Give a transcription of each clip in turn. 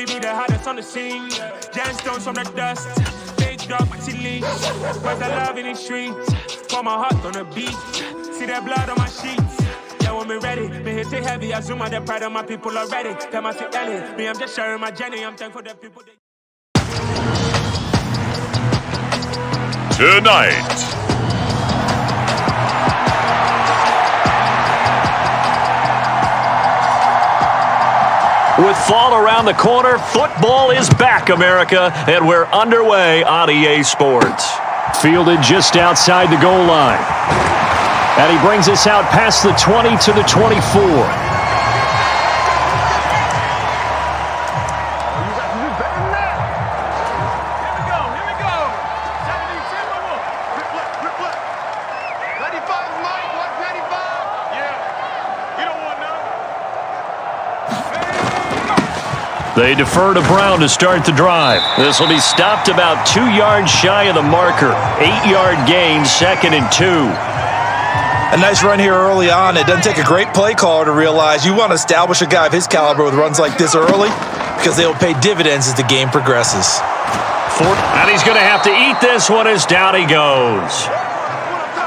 we be the hardest on the scene. Gemstones from the dust. Big dog, Matty Leach. Where's the love in the streets? Pour my heart on the beat. See that blood on my sheets. Yeah, when we ready, me hit it heavy. I zoom out the pride of my people already. Them I see Ellie. Me, I'm just sharing my journey. I'm thankful for the people. Tonight. With fall around the corner, football is back, America, and we're underway on EA Sports. Fielded just outside the goal line. And he brings us out past the 20 to the 24. They defer to Brown to start the drive. This will be stopped about 2 yards shy of the marker. 8-yard gain, 2nd and 2. A nice run here early on. It doesn't take a great play caller to realize you want to establish a guy of his caliber with runs like this early because they will pay dividends as the game progresses. And he's going to have to eat this one as down he goes.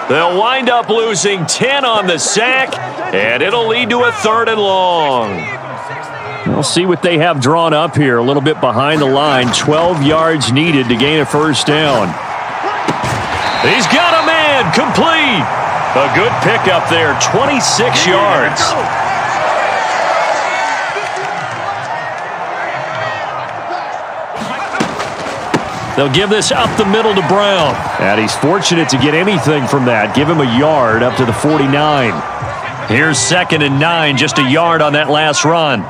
They'll wind up losing 10 on the sack, and it'll lead to a 3rd and long. We'll see what they have drawn up here. A little bit behind the line. 12 yards needed to gain a 1st down. He's got a man. Complete. A good pickup there. 26 yards. They'll give this up the middle to Brown. And he's fortunate to get anything from that. Give him a yard up to the 49. Here's 2nd and 9. Just a yard on that last run.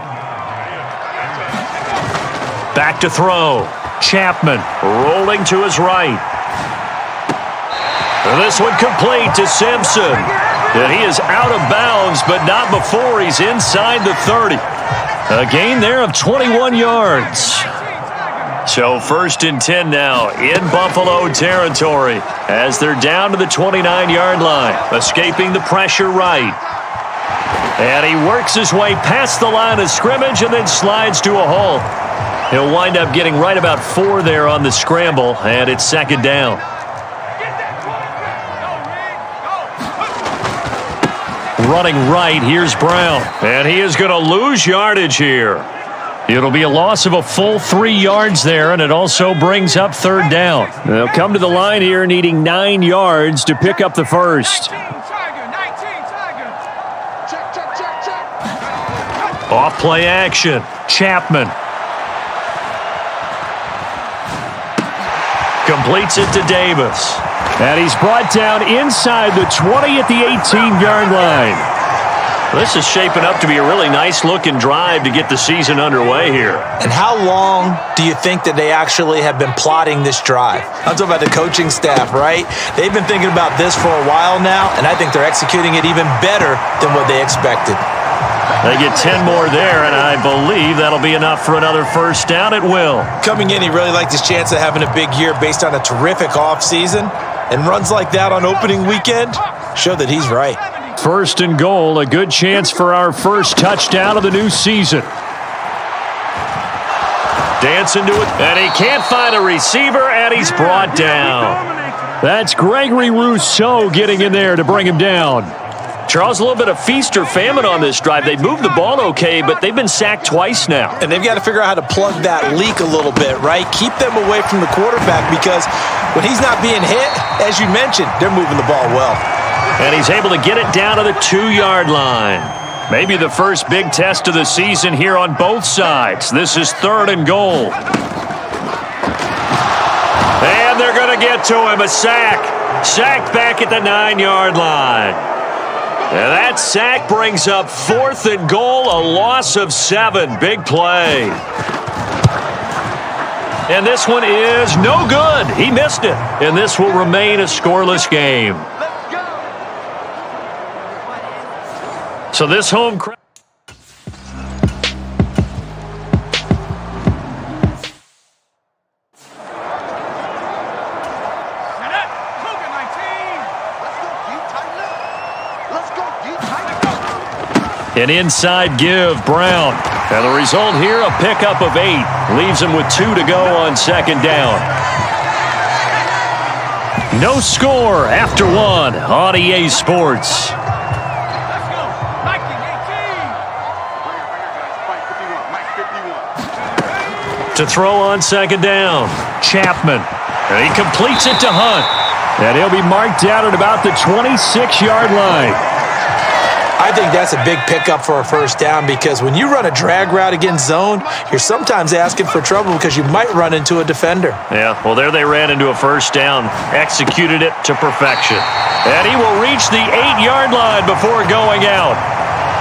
Back to throw. Chapman rolling to his right. This one complete to Simpson. And he is out of bounds, but not before he's inside the 30. A gain there of 21 yards. So 1st and 10 now in Buffalo territory as they're down to the 29-yard line, escaping the pressure right. And he works his way past the line of scrimmage and then slides to a halt. He'll wind up getting right about 4 there on the scramble, and it's 2nd down. Running right, here's Brown. And he is going to lose yardage here. It'll be a loss of a full 3 yards there, and it also brings up 3rd down. They'll come to the line here needing 9 yards to pick up the 1st. Off play action. Chapman. Completes it to Davis. And he's brought down inside the 20 at the 18-yard line. This is shaping up to be a really nice-looking drive to get the season underway here. And how long do you think that they actually have been plotting this drive? I'm talking about the coaching staff, right? They've been thinking about this for a while now, and I think they're executing it even better than what they expected. They get 10 more there, and I believe that'll be enough for another 1st down. It will. Coming in, he really liked his chance of having a big year based on a terrific offseason. And runs like that on opening weekend show that he's right. 1st and goal, a good chance for our first touchdown of the new season. Dancing to it, and he can't find a receiver, and he's brought down. That's Gregory Rousseau getting in there to bring him down. Charles, a little bit of feast or famine on this drive. They moved the ball okay, but they've been sacked twice now. And they've got to figure out how to plug that leak a little bit, right? Keep them away from the quarterback because when he's not being hit, as you mentioned, they're moving the ball well. And he's able to get it down to the 2-yard line. Maybe the first big test of the season here on both sides. This is 3rd and goal. And they're going to get to him, a sack. Sacked back at the 9-yard line. And that sack brings up 4th and goal, a loss of 7. Big play. And this one is no good. He missed it. And this will remain a scoreless game. So this home crowd. An inside give, Brown. And the result here, a pickup of 8. Leaves him with 2 to go on second down. No score after 1 on EA Sports. To throw on second down, Chapman. And he completes it to Hunt. And he'll be marked out at about the 26-yard line. I think that's a big pickup for a first down because when you run a drag route against zone, you're sometimes asking for trouble because you might run into a defender. Yeah, well, there they ran into a first down, executed it to perfection. And he will reach the 8-yard line before going out.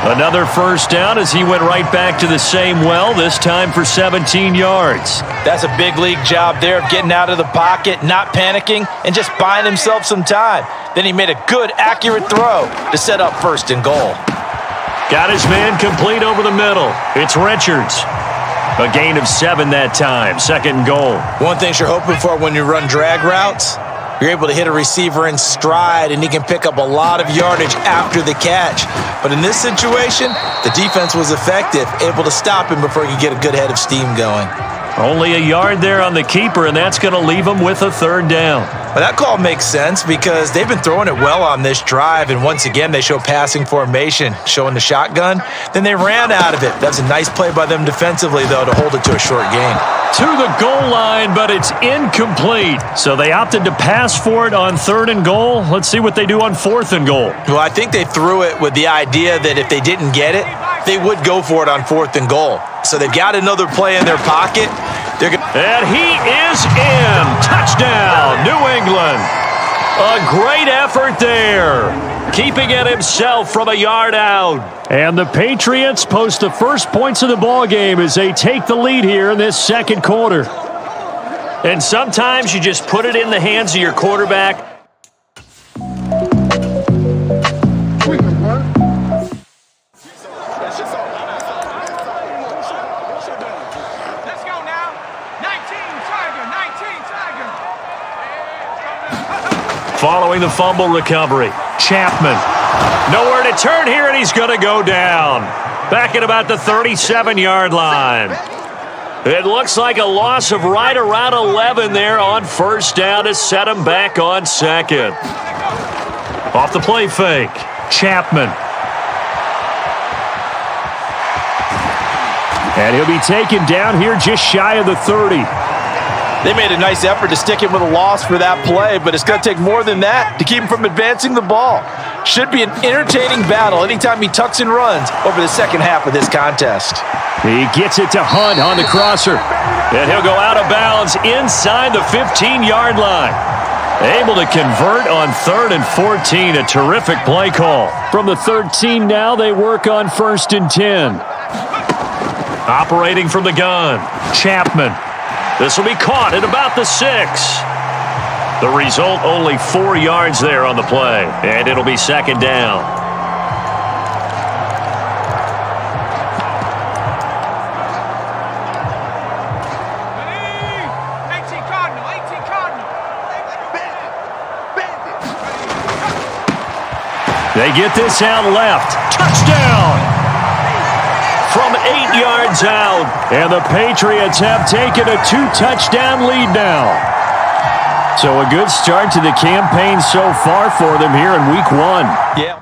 Another first down as he went right back to the same well, this time for 17 yards. That's a big league job there of getting out of the pocket, not panicking, and just buying himself some time. Then he made a good, accurate throw to set up first and goal. Got his man complete over the middle. It's Richards. A gain of 7 that time, second and goal. One thing you're hoping for when you run drag routes, you're able to hit a receiver in stride, and he can pick up a lot of yardage after the catch. But in this situation, the defense was effective, able to stop him before he could get a good head of steam going. Only a yard there on the keeper, and that's going to leave him with a third down. Well, that call makes sense because they've been throwing it well on this drive, and once again, they show passing formation, showing the shotgun. Then they ran out of it. That's a nice play by them defensively, though, to hold it to a short gain. To the goal line, but it's incomplete. So they opted to pass for it on third and goal. Let's see what they do on fourth and goal. Well, I think they threw it with the idea that if they didn't get it, they would go for it on fourth and goal. So they've got another play in their pocket. And he is in. Touchdown, New England. A great effort there. Keeping it himself from a yard out. And the Patriots post the first points of the ball game as they take the lead here in this second quarter. And sometimes you just put it in the hands of your quarterback. Following the fumble recovery, Chapman. Nowhere to turn here, and he's going to go down. Back at about the 37-yard line. It looks like a loss of right around 11 there on first down to set him back on second. Off the play fake, Chapman. And he'll be taken down here just shy of the 30. They made a nice effort to stick him with a loss for that play, but it's going to take more than that to keep him from advancing the ball. Should be an entertaining battle anytime he tucks and runs over the second half of this contest. He gets it to Hunt on the crosser. And he'll go out of bounds inside the 15-yard line. Able to convert on third and 14. A terrific play call. From the 13 now, they work on first and 10. Operating from the gun, Chapman. This will be caught at about the 6. The result, only 4 yards there on the play. And it'll be second down. They get this out left. Touchdown! From 8 yards out, and the Patriots have taken a 2-touchdown lead now. So a good start to the campaign so far for them here in week 1. Yeah.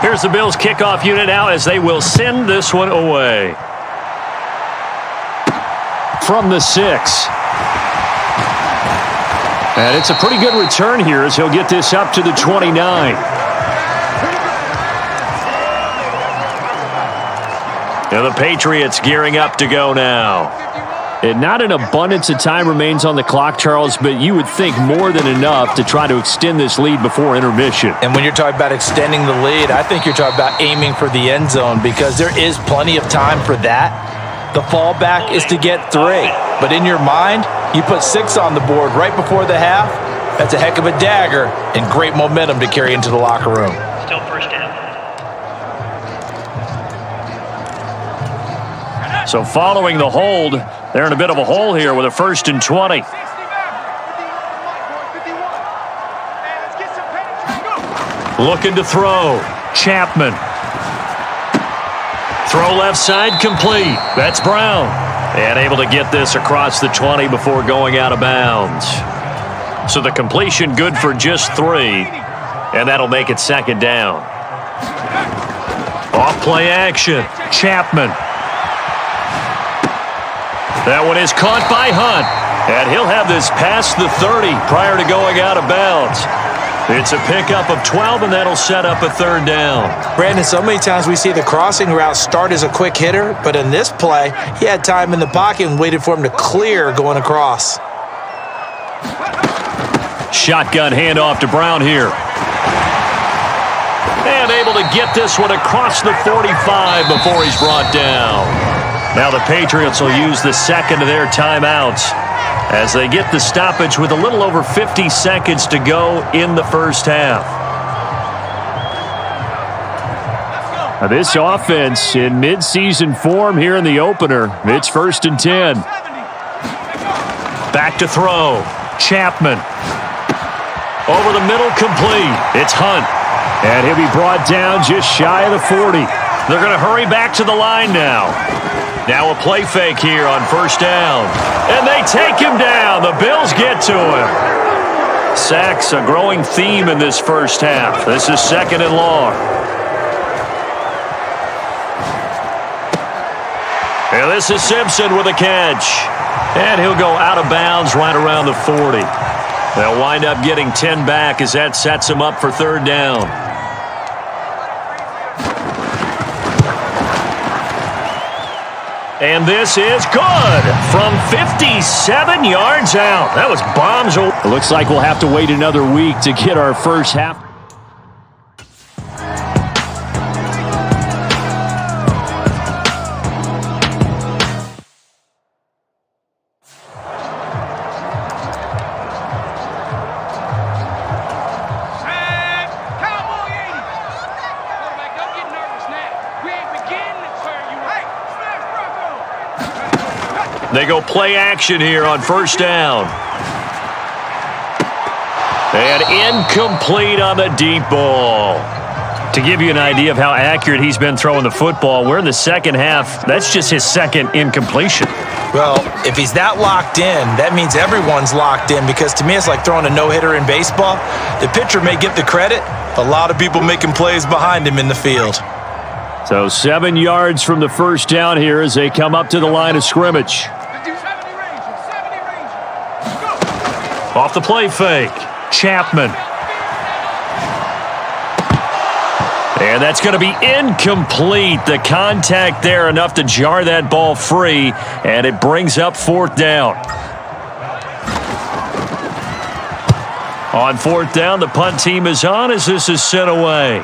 Here's the Bills kickoff unit now as they will send this one away. From the 6. And it's a pretty good return here as he'll get this up to the 29. And the Patriots gearing up to go now. And not an abundance of time remains on the clock, Charles, but you would think more than enough to try to extend this lead before intermission. And when you're talking about extending the lead, I think you're talking about aiming for the end zone because there is plenty of time for that. The fallback is to get 3. But in your mind, you put 6 on the board right before the half. That's a heck of a dagger and great momentum to carry into the locker room. Still first down. So following the hold, they're in a bit of a hole here with a 1st and 20. Looking to throw. Chapman. Throw left side complete. That's Brown. And able to get this across the 20 before going out of bounds. So the completion good for just 3. And that'll make it 2nd down. Off play action. Chapman. That one is caught by Hunt. And he'll have this past the 30 prior to going out of bounds. It's a pickup of 12, and that'll set up a 3rd down. Brandon, so many times we see the crossing route start as a quick hitter, but in this play, he had time in the pocket and waited for him to clear going across. Shotgun handoff to Brown here. And able to get this one across the 45 before he's brought down. Now the Patriots will use the 2nd of their timeouts as they get the stoppage with a little over 50 seconds to go in the 1st half. Now this offense in midseason form here in the opener. It's 1st and 10. Back to throw. Chapman. Over the middle, complete. It's Hunt. And he'll be brought down just shy of the 40. They're going to hurry back to the line now. Now a play fake here on 1st down. And they take him down. The Bills get to him. Sacks a growing theme in this 1st half. This is 2nd and long. And this is Simpson with a catch. And he'll go out of bounds right around the 40. They'll wind up getting 10 back as that sets them up for 3rd down. And this is good from 57 yards out. That was bombs. It looks like we'll have to wait another week to get our 1st half. They go play action here on 1st down. And incomplete on the deep ball. To give you an idea of how accurate he's been throwing the football, we're in the 2nd half. That's just his 2nd incompletion. Well, if he's that locked in, that means everyone's locked in, because to me it's like throwing a no-hitter in baseball. The pitcher may get the credit, but a lot of people making plays behind him in the field. So 7 yards from the 1st down here as they come up to the line of scrimmage. Off the play fake. Chapman. And that's going to be incomplete. The contact there enough to jar that ball free, and it brings up 4th down. On 4th down, the punt team is on as this is sent away.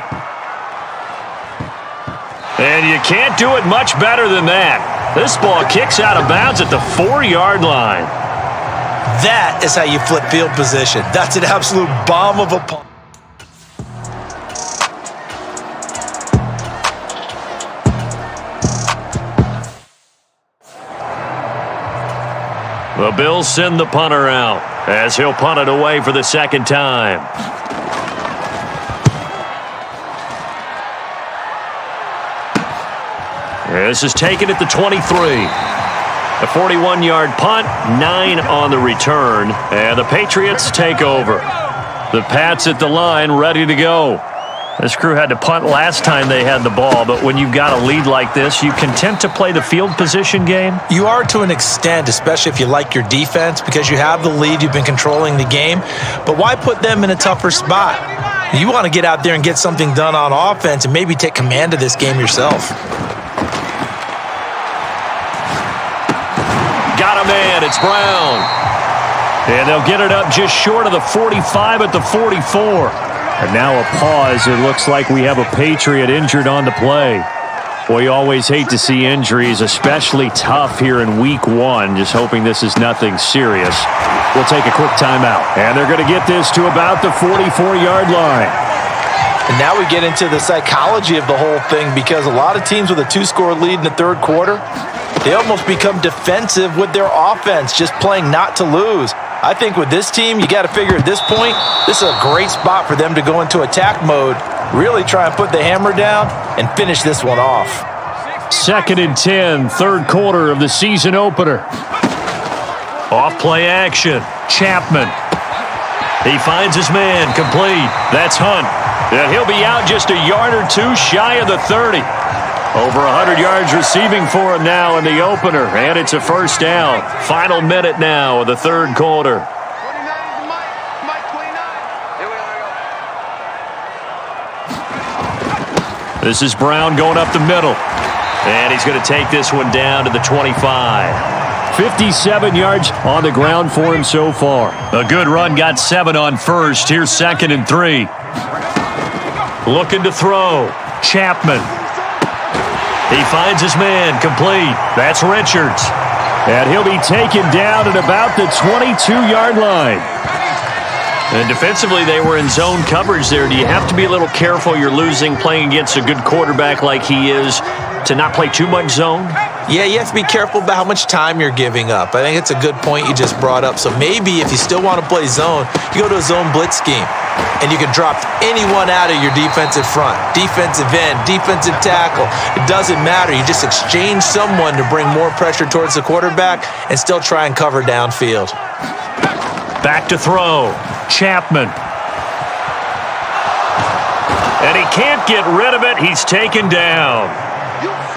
And you can't do it much better than that. This ball kicks out of bounds at the 4-yard line. That is how you flip field position. That's an absolute bomb of a punt. The Bills send the punter out as he'll punt it away for the 2nd time. This is taken at the 23. A 41-yard punt, 9 on the return, and the Patriots take over. The Pats at the line, ready to go. This crew had to punt last time they had the ball, but when you've got a lead like this, you content to play the field position game? You are to an extent, especially if you like your defense, because you have the lead, you've been controlling the game. But why put them in a tougher spot? You want to get out there and get something done on offense and maybe take command of this game yourself. Got a man, it's Brown. And they'll get it up just short of the 45 at the 44. And now a pause. It looks like we have a Patriot injured on the play. Boy, you always hate to see injuries, especially tough here in week 1. Just hoping this is nothing serious. We'll take a quick timeout. And they're going to get this to about the 44-yard line. And now we get into the psychology of the whole thing, because a lot of teams with a 2-score lead in the 3rd quarter, They almost become defensive with their offense, just playing not to lose. I think with this team, you got to figure at this point, this is a great spot for them to go into attack mode, really try and put the hammer down and finish this one off. 2nd and 10, third quarter of the season opener. Off play action. Chapman. He finds his man, complete. That's Hunt. And he'll be out just a yard or two shy of the 30. Over 100 yards receiving for him now in the opener, and it's a first down. Final minute now of the third quarter. This is Brown going up the middle, and he's going to take this one down to the 25. 57 yards on the ground for him so far. A good run, got 7 on first. Here's 2nd and 3. Looking to throw. Chapman. He finds his man, complete. That's Richards. And he'll be taken down at about the 22-yard line. And defensively, they were in zone coverage there. Do you have to be a little careful? You're losing playing against a good quarterback like he is to not play too much zone? Yeah, you have to be careful about how much time you're giving up. I think it's a good point you just brought up. So maybe if you still want to play zone, you go to a zone blitz scheme. And you can drop anyone out of your defensive front, defensive end, defensive tackle. It doesn't matter. You just exchange someone to bring more pressure towards the quarterback and still try and cover downfield. Back to throw. Chapman. And he can't get rid of it. He's taken down.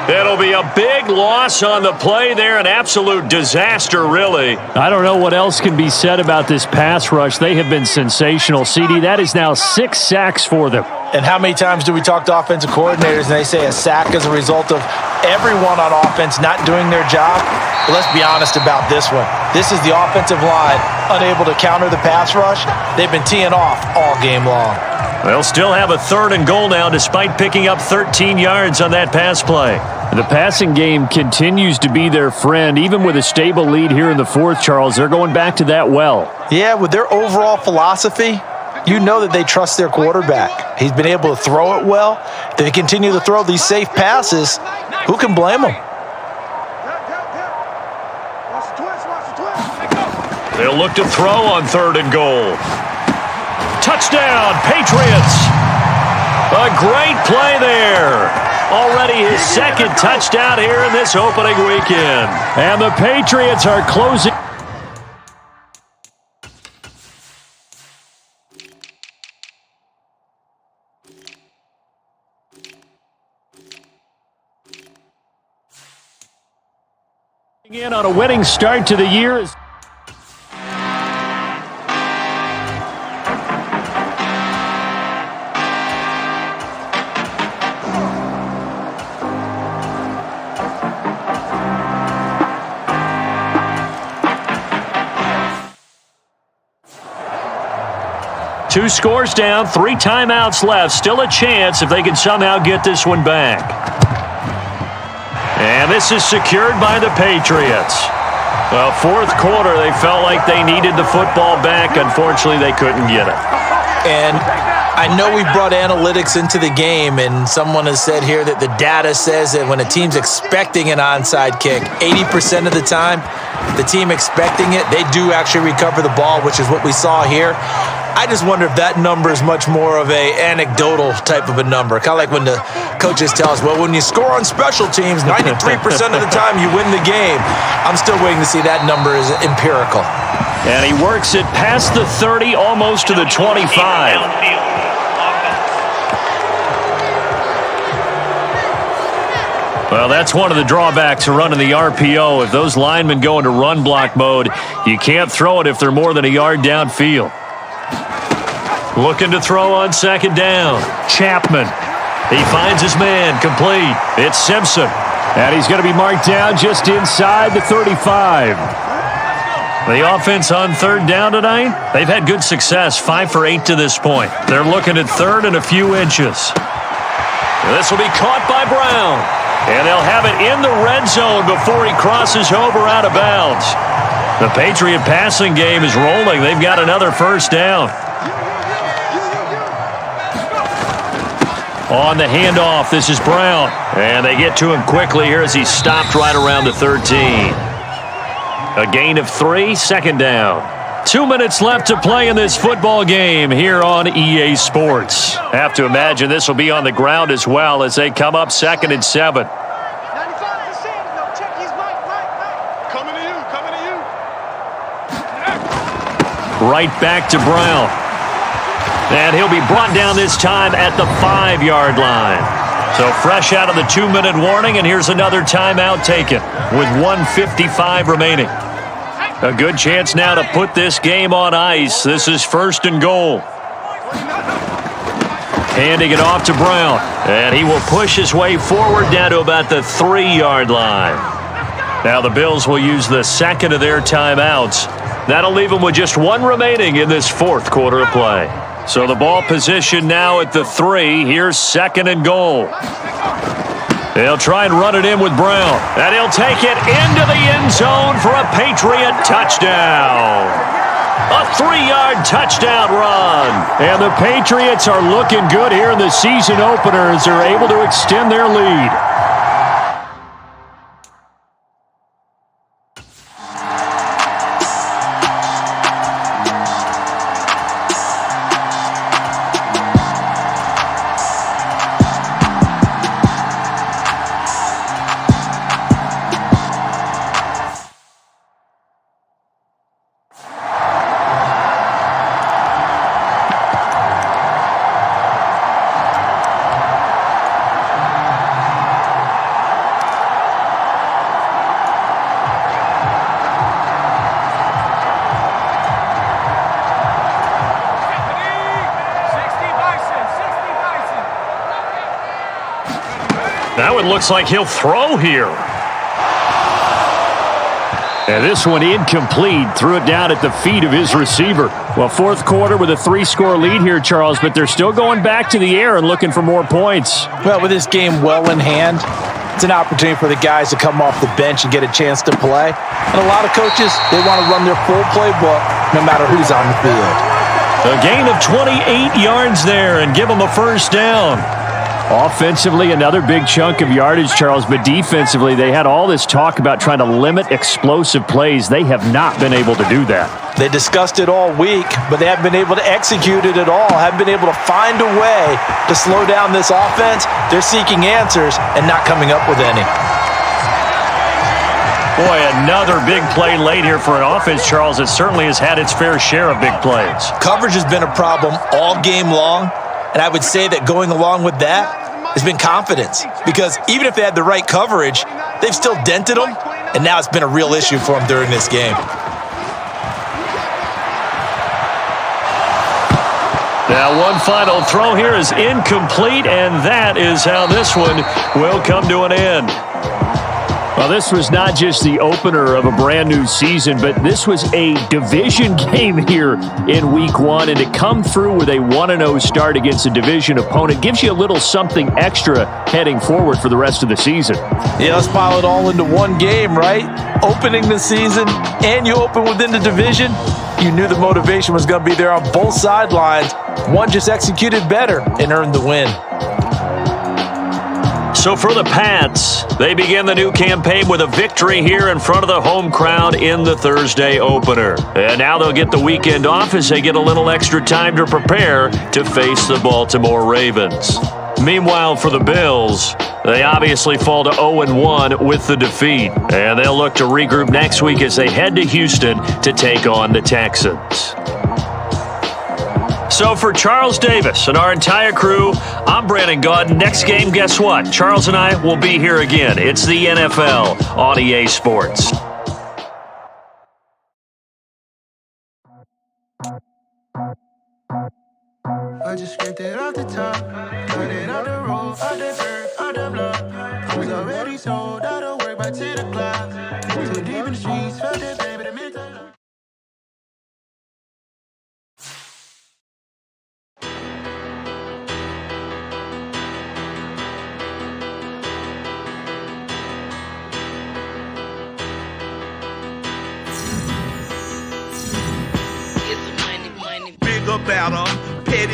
It'll be a big loss on the play there, an absolute disaster, really. I don't know what else can be said about this pass rush. They have been sensational, CD. That is now 6 sacks for them. And how many times do we talk to offensive coordinators and they say a sack is a result of everyone on offense not doing their job? But let's be honest about this one. This is the offensive line unable to counter the pass rush. They've been teeing off all game long. They'll still have a 3rd and goal now despite picking up 13 yards on that pass play. The passing game continues to be their friend. Even with a stable lead here in the 4th, Charles, they're going back to that well. Yeah, with their overall philosophy, you know that they trust their quarterback. He's been able to throw it well. If they continue to throw these safe passes, who can blame them? They'll look to throw on 3rd and goal. Touchdown, Patriots. A great play there. Already his 2nd touchdown here in this opening weekend. And the Patriots are closing. In on a winning start to the year. Two scores down, 3 timeouts left. Still a chance if they can somehow get this one back. And this is secured by the Patriots. Well, 4th quarter, they felt like they needed the football back. Unfortunately, they couldn't get it. And I know we brought analytics into the game, and someone has said here that the data says that when a team's expecting an onside kick, 80% of the time, the team expecting it, they do actually recover the ball, which is what we saw here. I just wonder if that number is much more of a anecdotal type of a number. Kind of like when the coaches tell us, well, when you score on special teams, 93% of the time you win the game. I'm still waiting to see that number is empirical. And he works it past the 30, almost to the 25. Well, that's one of the drawbacks of running the RPO. If those linemen go into run block mode, you can't throw it if they're more than a yard downfield. Looking to throw on 2nd down. Chapman. He finds his man, complete. It's Simpson. And he's going to be marked down just inside the 35. The offense on 3rd down tonight, they've had good success, 5 for 8 to this point. They're looking at 3rd and a few inches. This will be caught by Brown. And they'll have it in the red zone before he crosses over out of bounds. The Patriot passing game is rolling. They've got another first down. On the handoff, this is Brown. And they get to him quickly here as he's stopped right around the 13. A gain of 3, second down. 2 minutes left to play in this football game here on EA Sports. Have to imagine this will be on the ground as well as they come up 2nd and 7. Right back to Brown. And he'll be brought down this time at the 5-yard line. So fresh out of the 2-minute warning, and here's another timeout taken with 1:55 remaining. A good chance now to put this game on ice. This is 1st and goal. Handing it off to Brown. And he will push his way forward down to about the 3-yard line. Now the Bills will use the second of their timeouts. That'll leave them with just 1 remaining in this 4th quarter of play. So the ball position now at the 3. Here's 2nd and goal. They'll try and run it in with Brown. And he'll take it into the end zone for a Patriot touchdown. A 3-yard touchdown run. And the Patriots are looking good here in the season opener as they're able to extend their lead. Now it looks like he'll throw here. And this one incomplete. Threw it down at the feet of his receiver. Well, 4th quarter with a 3-score lead here, Charles, but they're still going back to the air and looking for more points. Well, with this game well in hand, it's an opportunity for the guys to come off the bench and get a chance to play. And a lot of coaches, they want to run their full playbook no matter who's on the field. A gain of 28 yards there and give them a 1st down. Offensively, another big chunk of yardage, Charles, but defensively, they had all this talk about trying to limit explosive plays. They have not been able to do that. They discussed it all week, but they haven't been able to execute it at all, haven't been able to find a way to slow down this offense. They're seeking answers and not coming up with any. Boy, another big play late here for an offense, Charles. It certainly has had its fair share of big plays. Coverage has been a problem all game long. And I would say that going along with that has been confidence. Because even if they had the right coverage, they've still dented them. And now it's been a real issue for them during this game. Now one final throw here is incomplete. And that is how this one will come to an end. Well, this was not just the opener of a brand new season, but this was a division game here in week 1. And to come through with a 1-0 start against a division opponent gives you a little something extra heading forward for the rest of the season. Yeah, let's pile it all into one game, right? Opening the season and you open within the division. You knew the motivation was going to be there on both sidelines. One just executed better and earned the win. So for the Pats, they begin the new campaign with a victory here in front of the home crowd in the Thursday opener. And now they'll get the weekend off as they get a little extra time to prepare to face the Baltimore Ravens. Meanwhile, for the Bills, they obviously fall to 0-1 with the defeat. And they'll look to regroup next week as they head to Houston to take on the Texans. So for Charles Davis and our entire crew, I'm Brandon Gaudin. Next game, guess what? Charles and I will be here again. It's the NFL on EA Sports. I just scraped it off the top, got it off the roof, off the dirt, off the block. I was already sold out of work by 10 o'clock. Too deep in the streets, felt that pain, but it meant a lot. Bigger, better, petty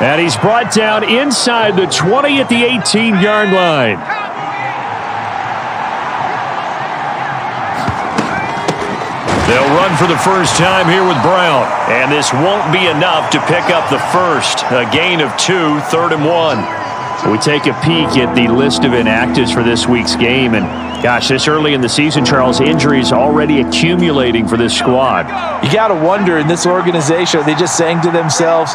And he's brought down inside the 20 at the 18-yard line. They'll run for the first time here with Brown. And this won't be enough to pick up the first. A gain of 2, 3rd and 1. We take a peek at the list of inactives for this week's game. And, gosh, this early in the season, Charles, injuries already accumulating for this squad. You got to wonder, in this organization, are they just saying to themselves,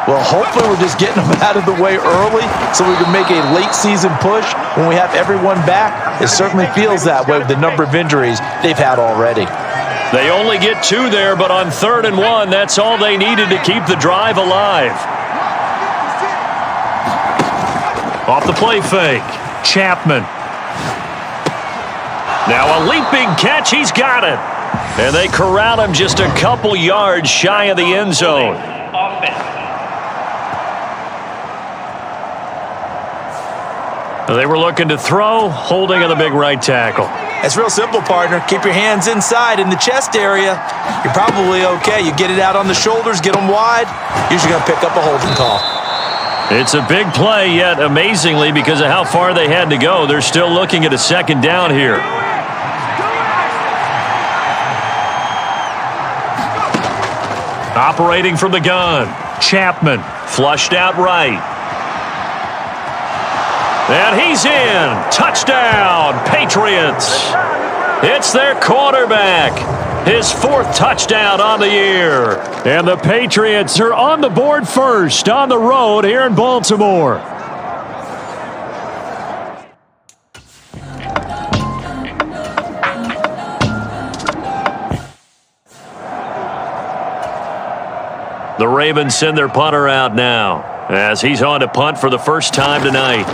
well, hopefully we're just getting them out of the way early so we can make a late-season push when we have everyone back? It certainly feels that way with the number of injuries they've had already. They only get 2 there, but on 3rd and 1, that's all they needed to keep the drive alive. Off the play fake, Chapman. Now a leaping catch, he's got it. And they corral him just a couple yards shy of the end zone. They were looking to throw, holding on the big right tackle. It's real simple, partner. Keep your hands inside in the chest area. You're probably okay. You get it out on the shoulders, get them wide. Usually going to pick up a holding call. It's a big play, yet amazingly, because of how far they had to go, they're still looking at a 2nd down here. Operating from the gun, Chapman flushed out right. And he's in. Touchdown, Patriots. It's their quarterback. His 4th touchdown on the year. And the Patriots are on the board first on the road here in Baltimore. The Ravens send their punter out now as he's on to punt for the first time tonight.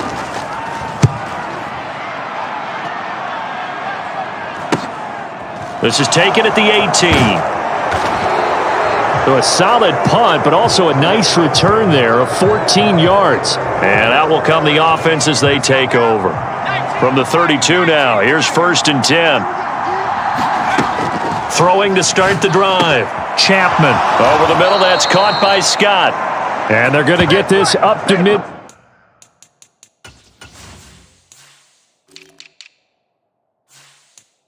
This is taken at the 18. So a solid punt, but also a nice return there of 14 yards. And out will come the offense as they take over. From the 32 now, here's 1st and 10. Throwing to start the drive. Chapman over the middle. That's caught by Scott. And they're going to get this up to mid.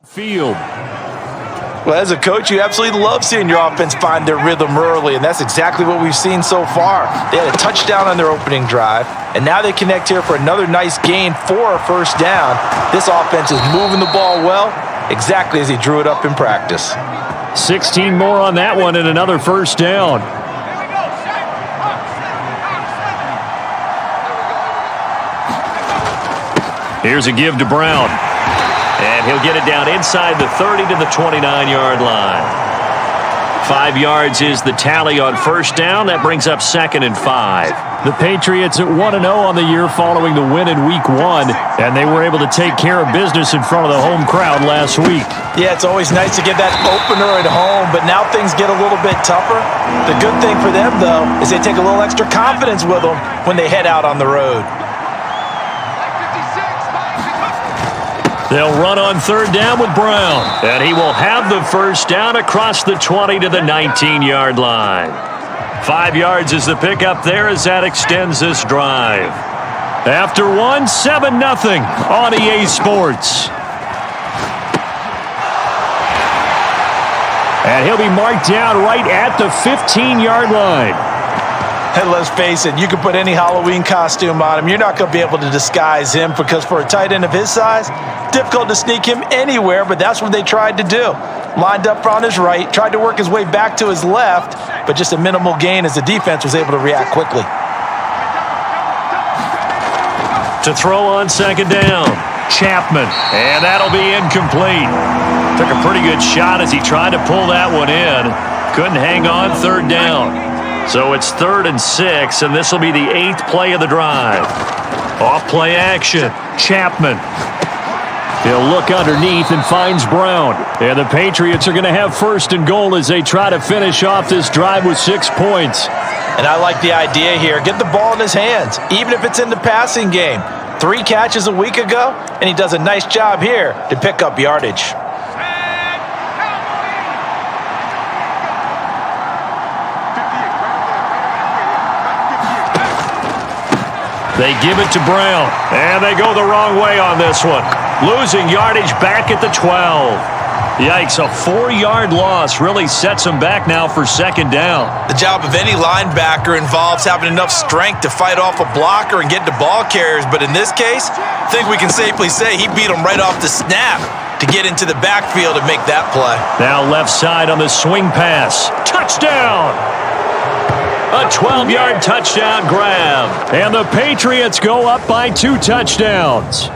Field. Well, as a coach, you absolutely love seeing your offense find their rhythm early, and that's exactly what we've seen so far. They had a touchdown on their opening drive, and now they connect here for another nice gain for a 1st down. This offense is moving the ball well, exactly as he drew it up in practice. 16 more on that one and another 1st down. Here's a give to Brown. And he'll get it down inside the 30 to the 29-yard line. 5 yards is the tally on 1st down. That brings up 2nd and 5. The Patriots at 1-0 on the year following the win in Week 1. And they were able to take care of business in front of the home crowd last week. Yeah, it's always nice to get that opener at home, but now things get a little bit tougher. The good thing for them, though, is they take a little extra confidence with them when they head out on the road. They'll run on 3rd down with Brown. And he will have the 1st down across the 20 to the 19-yard line. 5 yards is the pickup there as that extends this drive. After 1, 7-0 on EA Sports. And he'll be marked down right at the 15-yard line. And let's face it, you can put any Halloween costume on him. You're not going to be able to disguise him because for a tight end of his size, difficult to sneak him anywhere, but that's what they tried to do. Lined up on his right, tried to work his way back to his left, but just a minimal gain as the defense was able to react quickly. To throw on 2nd down, Chapman, and that'll be incomplete. Took a pretty good shot as he tried to pull that one in. Couldn't hang on 3rd down. So it's 3rd and 6, and this will be the 8th play of the drive. Off play action, Chapman. He'll look underneath and finds Brown. And the Patriots are going to have 1st and goal as they try to finish off this drive with 6 points. And I like the idea here. Get the ball in his hands, even if it's in the passing game. 3 catches a week ago, and he does a nice job here to pick up yardage. They give it to Brown, and they go the wrong way on this one. Losing yardage back at the 12. Yikes, a 4-yard loss really sets them back now for second down. The job of any linebacker involves having enough strength to fight off a blocker and get to ball carriers, but in this case, I think we can safely say he beat him right off the snap to get into the backfield and make that play. Now left side on the swing pass. Touchdown! A 12-yard touchdown grab. And the Patriots go up by 2 touchdowns.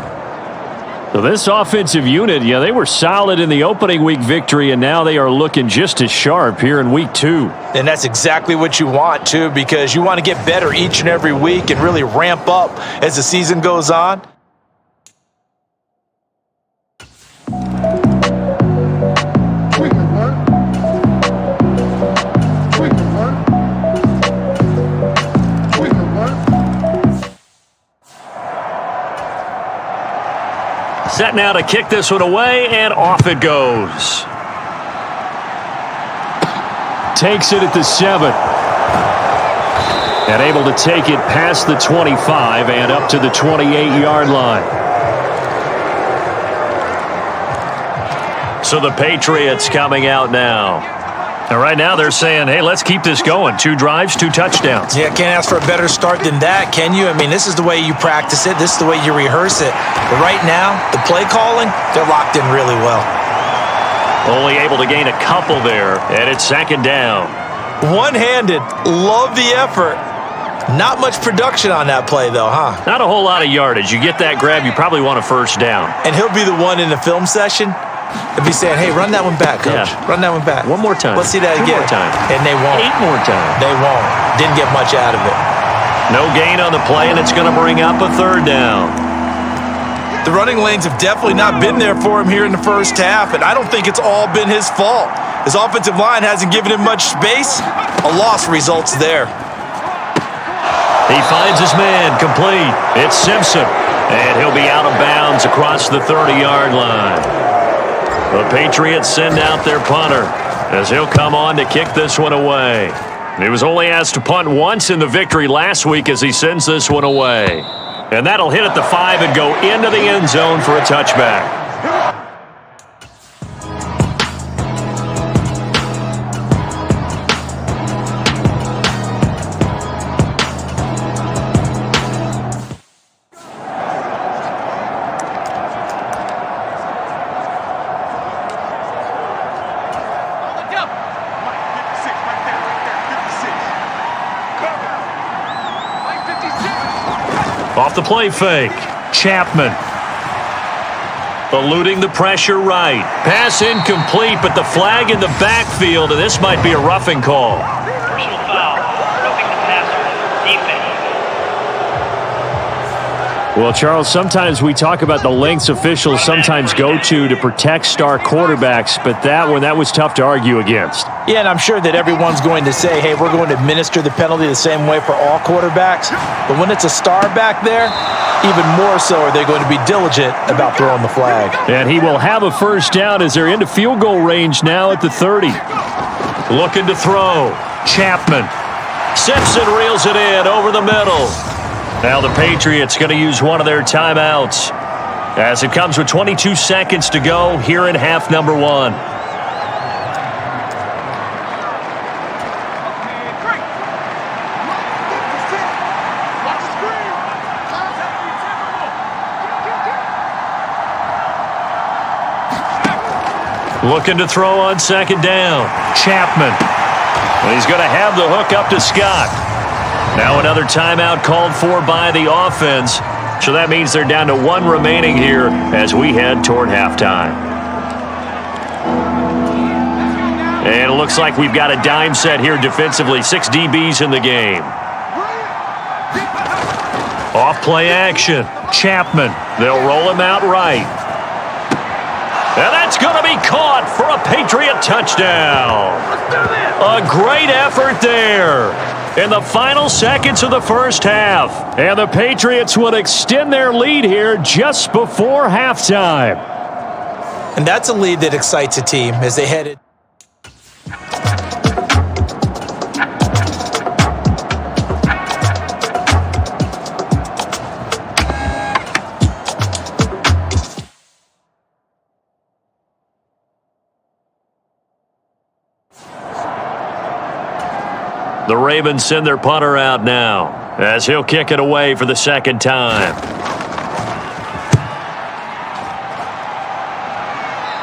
So this offensive unit, they were solid in the opening week victory, and now they are looking just as sharp here in week 2. And that's exactly what you want, too, because you want to get better each and every week and really ramp up as the season goes on. Set now to kick this one away, and off it goes. Takes it at the 7. And able to take it past the 25 and up to the 28-yard line. So the Patriots coming out now. And right now they're saying, hey, let's keep this going. 2 drives, 2 touchdowns. Yeah, can't ask for a better start than that, can you? I mean, this is the way you practice it. This is the way you rehearse it. But right now, the play calling, they're locked in really well. Only able to gain a couple there, and it's second down. One-handed, love the effort. Not much production on that play, though, huh? Not a whole lot of yardage. You get that grab, you probably want a first down. And he'll be the one in the film session to be saying, hey, run that one back, coach. Yeah. Run that one back. One more time. Let's see that again. 2 more time. And they won't. 8 more times. They won't. Didn't get much out of it. No gain on the play, and it's going to bring up a third down. The running lanes have definitely not been there for him here in the first half, and I don't think it's all been his fault. His offensive line hasn't given him much space. A loss results there. He finds his man, complete. It's Simpson, and he'll be out of bounds across the 30-yard line. The Patriots send out their punter as he'll come on to kick this one away. He was only asked to punt once in the victory last week as he sends this one away. And that'll hit at the 5 and go into the end zone for a touchback. Off the play fake, Chapman. Eluding the pressure right. Pass incomplete, but the flag in the backfield, and this might be a roughing call. Personal foul, roughing the passer, defense. Well, Charles, sometimes we talk about the lengths officials sometimes go to protect star quarterbacks, but that was tough to argue against. Yeah, and I'm sure that everyone's going to say, hey, we're going to administer the penalty the same way for all quarterbacks. But when it's a star back there, even more so are they going to be diligent about throwing the flag. And he will have a first down as they're into field goal range now at the 30. Looking to throw. Chapman. Simpson reels it in over the middle. Now the Patriots going to use one of their timeouts as it comes with 22 seconds to go here in half number 1. Looking to throw on second down. Chapman. Well, he's going to have the hook up to Scott. Now another timeout called for by the offense. So that means they're down to 1 remaining here as we head toward halftime. And it looks like we've got a dime set here defensively. 6 DBs in the game. Off play action. Chapman. They'll roll him out right. And that's going to be caught for a Patriot touchdown. A great effort there in the final seconds of the first half. And the Patriots would extend their lead here just before halftime. And that's a lead that excites a team as they head it. The Ravens send their punter out now as he'll kick it away for the second time.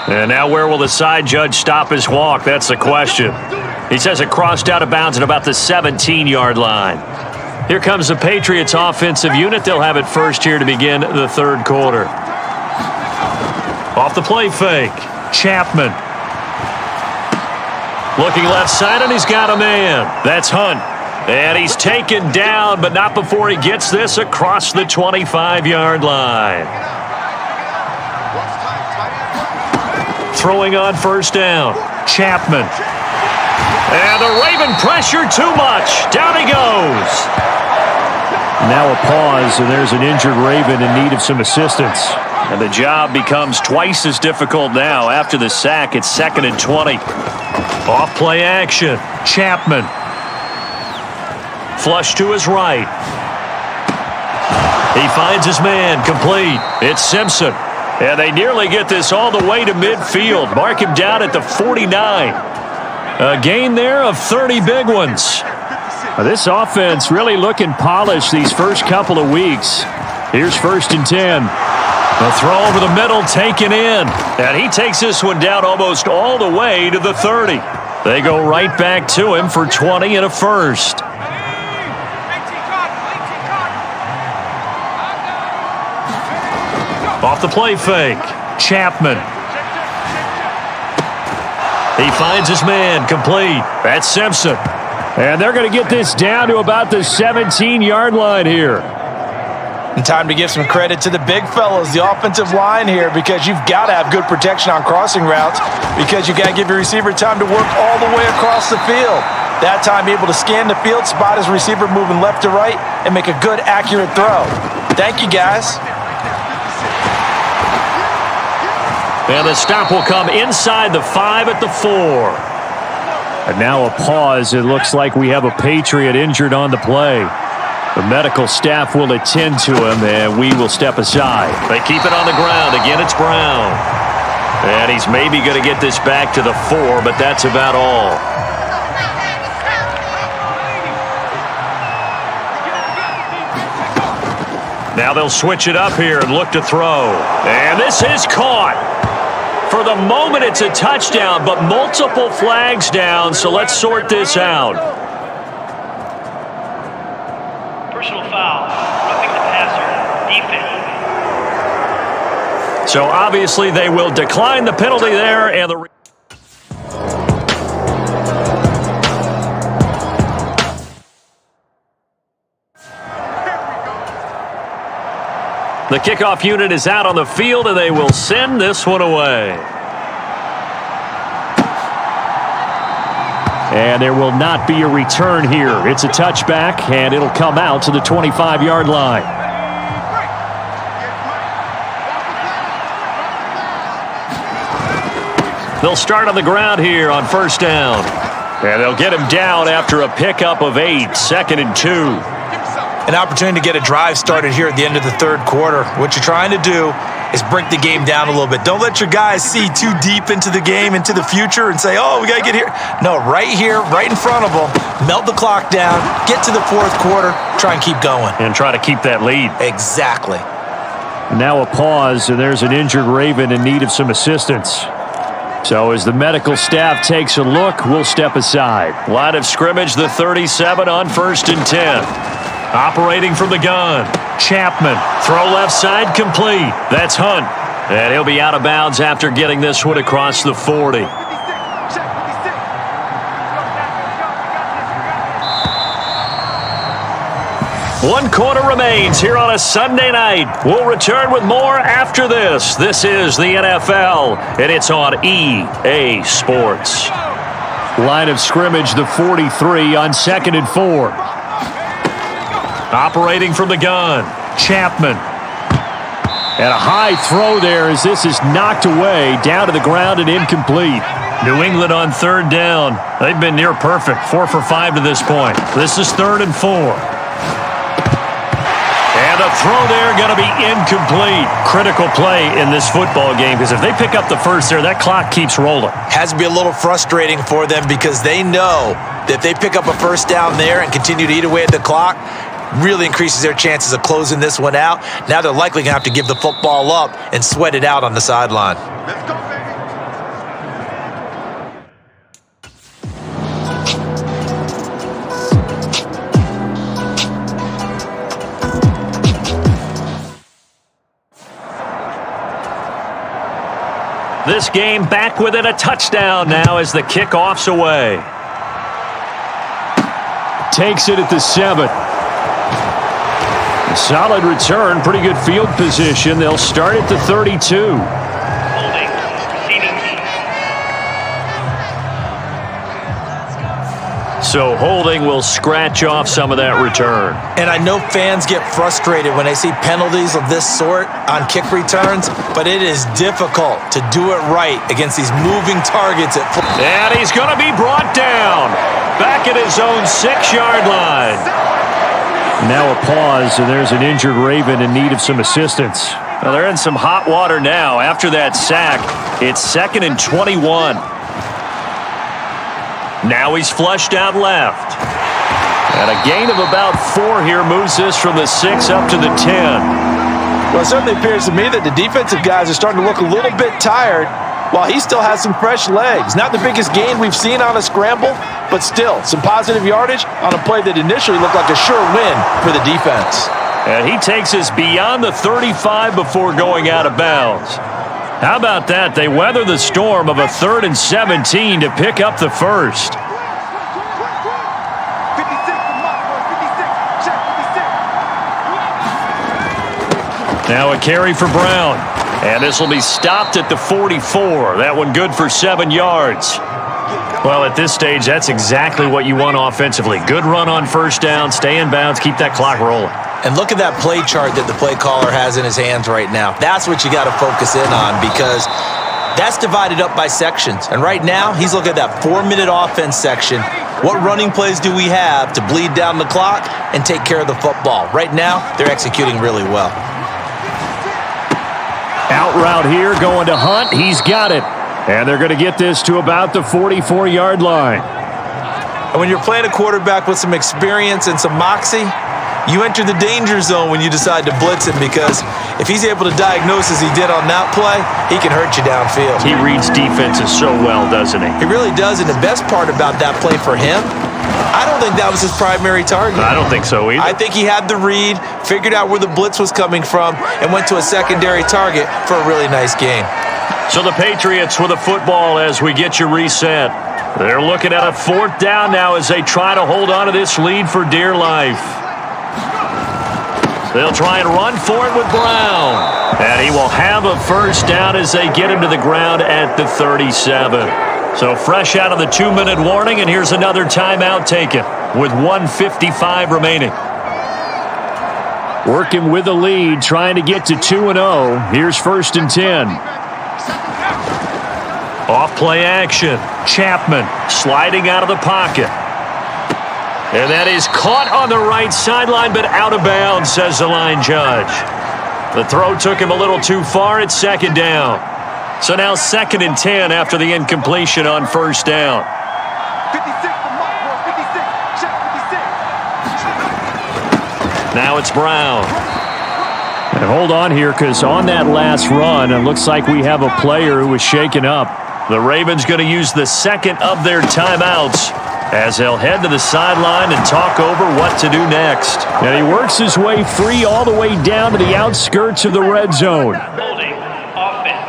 And now where will the side judge stop his walk? That's the question. He says it crossed out of bounds at about the 17-yard line. Here comes the Patriots offensive unit. They'll have it first here to begin the third quarter. Off the play fake, Chapman. Looking left side, and he's got a man. That's Hunt. And he's taken down, but not before he gets this across the 25-yard line. Throwing on first down, Chapman. And the Raven pressure too much. Down he goes. Now a pause, and there's an injured Raven in need of some assistance. And the job becomes twice as difficult now. After the sack, it's 2nd and 20. Off play action, Chapman. Flush to his right. He finds his man, complete. It's Simpson. And they nearly get this all the way to midfield. Mark him down at the 49. A gain there of 30 big ones. This offense really looking polished these first couple of weeks. Here's 1st and 10. The throw over the middle taken in. And he takes this one down almost all the way to the 30. They go right back to him for 20 and a first. Off the play fake, Chapman. He finds his man, complete. That's Simpson. And they're going to get this down to about the 17-yard line here. And time to give some credit to the big fellas, the offensive line here, because you've got to have good protection on crossing routes, because you've got to give your receiver time to work all the way across the field. That time able to scan the field, spot his receiver moving left to right, and make a good, accurate throw. Thank you, guys. And the stop will come inside the 5 at the 4. And now a pause. It looks like we have a Patriot injured on the play. The medical staff will attend to him, and we will step aside. They keep it on the ground. Again, it's Brown. And he's maybe going to get this back to the 4, but that's about all. Now they'll switch it up here and look to throw. And this is caught. For the moment, it's a touchdown, but multiple flags down, so let's sort this out. Personal foul. Roughing the passer. Defense. So obviously they will decline the penalty there, and the kickoff unit is out on the field, and they will send this one away. And there will not be a return here. It's a touchback, and it'll come out to the 25-yard line. They'll start on the ground here on first down. And they'll get him down after a pickup of 8, 2nd and 2. An opportunity to get a drive started here at the end of the third quarter. What you're trying to do is break the game down a little bit. Don't let your guys see too deep into the game, into the future, and say, oh, we got to get here. No, right here, right in front of them, melt the clock down, get to the fourth quarter, try and keep going. And try to keep that lead. Exactly. Now a pause, and there's an injured Raven in need of some assistance. So as the medical staff takes a look, we'll step aside. Line of scrimmage, the 37 on 1st and 10. Operating from the gun, Chapman. Throw left side, complete. That's Hunt. And he'll be out of bounds after getting this one across the 40. One quarter remains here on a Sunday night. We'll return with more after this. This is the NFL, and it's on EA Sports. Line of scrimmage, the 43 on 2nd and 4. Operating from the gun, Chapman. And a high throw there as this is knocked away, down to the ground and incomplete. New England on 3rd down. They've been near perfect, 4 for 5 to this point. This is 3rd and 4. And the throw there going to be incomplete. Critical play in this football game, because if they pick up the first there, that clock keeps rolling. Has to be a little frustrating for them because they know If they pick up a first down there and continue to eat away at the clock, really increases their chances of closing this one out. Now they're likely going to have to give the football up and sweat it out on the sideline. Let's go, baby. This game back within a touchdown now as the kickoff's away. Takes it at the 7. Solid return, pretty good field position. They'll start at the 32. Holding. Receiving team. So holding will scratch off some of that return. And I know fans get frustrated when they see penalties of this sort on kick returns, but it is difficult to do it right against these moving targets at football. And he's going to be brought down back at his own 6-yard line. Now a pause, and there's an injured Raven in need of some assistance. Well, they're in some hot water now. After that sack, it's 2nd and 21. Now he's flushed out left. And a gain of about 4 here moves this from the 6 up to the 10. Well, it certainly appears to me that the defensive guys are starting to look a little bit tired while he still has some fresh legs. Not the biggest gain we've seen on a scramble, but still some positive yardage on a play that initially looked like a sure win for the defense. And he takes us beyond the 35 before going out of bounds. How about that? They weather the storm of a 3rd and 17 to pick up the first. 56 to Mark, 56. Check 56. Now a carry for Brown. And this will be stopped at the 44. That one good for 7 yards. Well, at this stage, that's exactly what you want offensively. Good run on first down, stay in bounds, keep that clock rolling. And look at that play chart that the play caller has in his hands right now. That's what you got to focus in on because that's divided up by sections. And right now, he's looking at that 4-minute offense section. What running plays do we have to bleed down the clock and take care of the football? Right now, they're executing really well. Out route here, going to Hunt. He's got it. And they're going to get this to about the 44-yard line. And when you're playing a quarterback with some experience and some moxie, you enter the danger zone when you decide to blitz him because if he's able to diagnose as he did on that play, he can hurt you downfield. He reads defenses so well, doesn't he? He really does, and the best part about that play for him, I don't think that was his primary target. I don't think so either. I think he had the read, figured out where the blitz was coming from, and went to a secondary target for a really nice game. So the Patriots with a football as we get you reset. They're looking at a 4th down now as they try to hold on to this lead for dear life. They'll try and run for it with Brown. And he will have a first down as they get him to the ground at the 37. So fresh out of the 2-minute warning, and here's another timeout taken with 1:55 remaining. Working with the lead, trying to get to 2-0. Here's 1st and 10. Off play action. Chapman sliding out of the pocket. And that is caught on the right sideline, but out of bounds, says the line judge. The throw took him a little too far. It's 2nd down. So now 2nd and 10 after the incompletion on first down. 56 to Mark, 56. Check 56. Now it's Brown. And hold on here because on that last run, it looks like we have a player who was shaken up. The Ravens going to use the 2nd of their timeouts as they'll head to the sideline and talk over what to do next. And he works his way free all the way down to the outskirts of the red zone. Holding. Offense.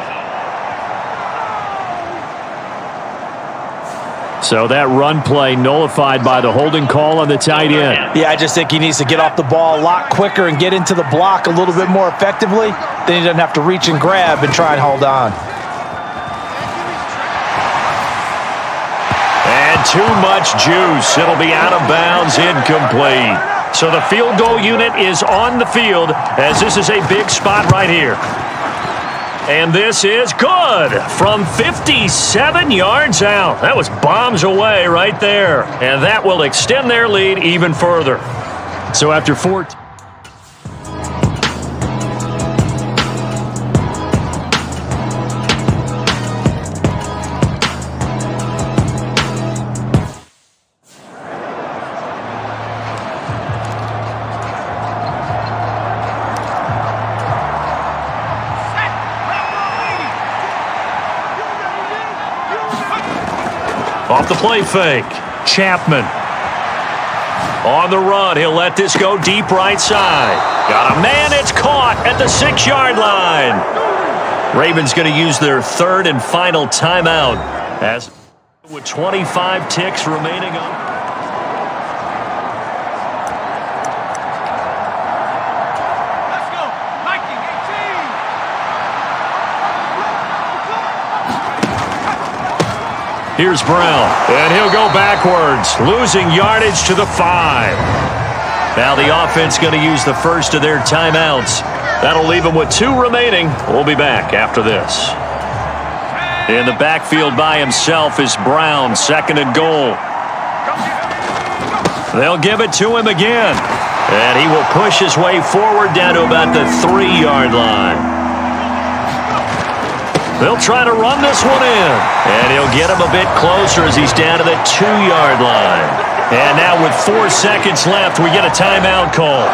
So that run play nullified by the holding call on the tight end. Yeah, I just think he needs to get off the ball a lot quicker and get into the block a little bit more effectively. Then he doesn't have to reach and grab and try and hold on. Too much juice. It'll be out of bounds, incomplete. So the field goal unit is on the field as this is a big spot right here. And this is good from 57 yards out. That was bombs away right there. And that will extend their lead even further. So after 14. Off the play fake. Chapman. On the run, he'll let this go deep right side. Got a man, it's caught at the 6-yard line. Ravens going to use their third and final timeout as with 25 ticks remaining on. Here's Brown, and he'll go backwards, losing yardage to the 5. Now the offense going to use the first of their timeouts. That'll leave them with 2 remaining. We'll be back after this. In the backfield by himself is Brown, 2nd and goal. They'll give it to him again, and he will push his way forward down to about the 3-yard line. They'll try to run this one in, and he'll get him a bit closer as he's down to the 2-yard line. And now with 4 seconds left, we get a timeout call.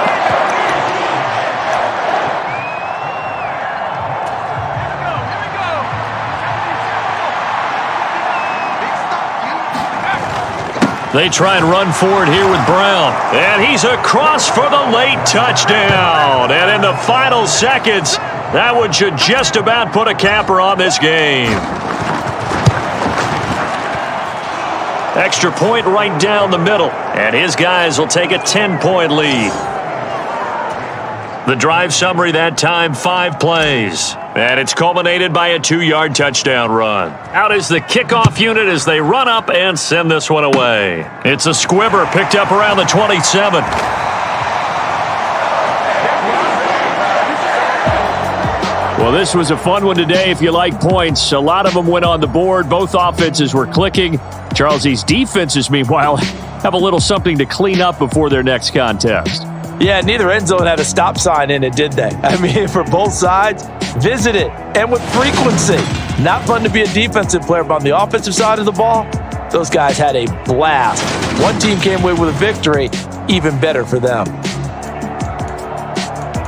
They try and run forward here with Brown, and he's across for the late touchdown. And in the final seconds, that one should just about put a capper on this game. Extra point right down the middle, and his guys will take a 10-point lead. The drive summary that time, 5 plays. And it's culminated by a 2-yard touchdown run. Out is the kickoff unit as they run up and send this one away. It's a squibber picked up around the 27. Well, this was a fun one today if you like points. A lot of them went on the board. Both offenses were clicking. Charles's defenses, meanwhile, have a little something to clean up before their next contest. Yeah, neither end zone had a stop sign in it, did they? I mean, for both sides, visit it, and with frequency. Not fun to be a defensive player, but on the offensive side of the ball, those guys had a blast. One team came away with a victory, even better for them.